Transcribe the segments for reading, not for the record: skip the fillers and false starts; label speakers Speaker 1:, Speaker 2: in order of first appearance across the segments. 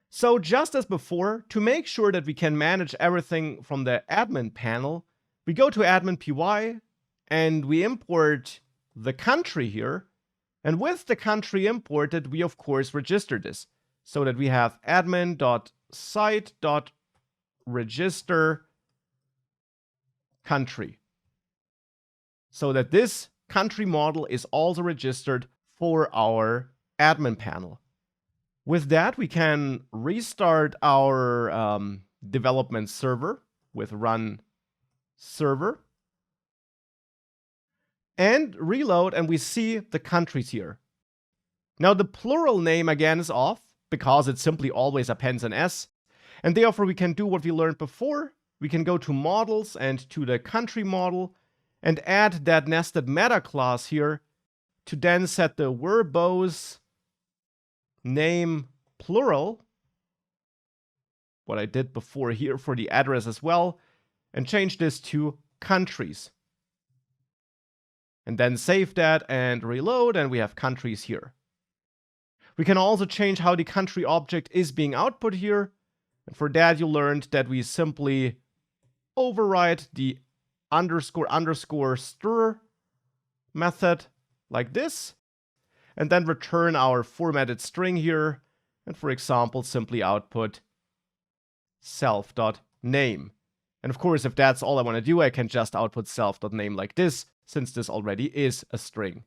Speaker 1: So just as before, to make sure that we can manage everything from the admin panel, we go to admin.py and we import the country here. And with the country imported, we of course register this so that we have admin.site.register country. So that this country model is also registered for our admin panel. With that, we can restart our development server with run server and reload, and we see the countries here. Now the plural name again is off because it simply always appends an S, and therefore we can do what we learned before. We can go to models and to the country model and add that nested meta clause here to then set the verbose name plural, what I did before here for the address as well, and change this to countries. And then save that and reload, and we have countries here. We can also change how the country object is being output here. And for that, you learned that we simply override the __stir method like this, and then return our formatted string here, and for example, simply output self.name. And of course, if that's all I want to do, I can just output self.name like this, since this already is a string.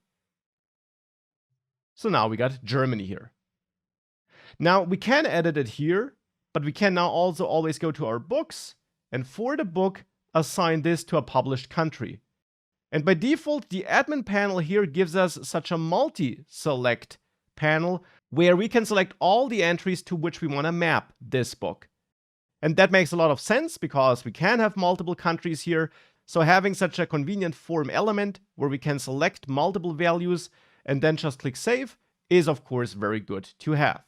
Speaker 1: So now we got Germany here. Now we can edit it here, but we can now also always go to our books, and for the book, assign this to a published country. And by default, the admin panel here gives us such a multi-select panel where we can select all the entries to which we want to map this book. And that makes a lot of sense because we can have multiple countries here. So having such a convenient form element where we can select multiple values and then just click save is of course very good to have.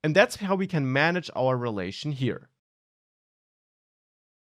Speaker 1: And that's how we can manage our relation here.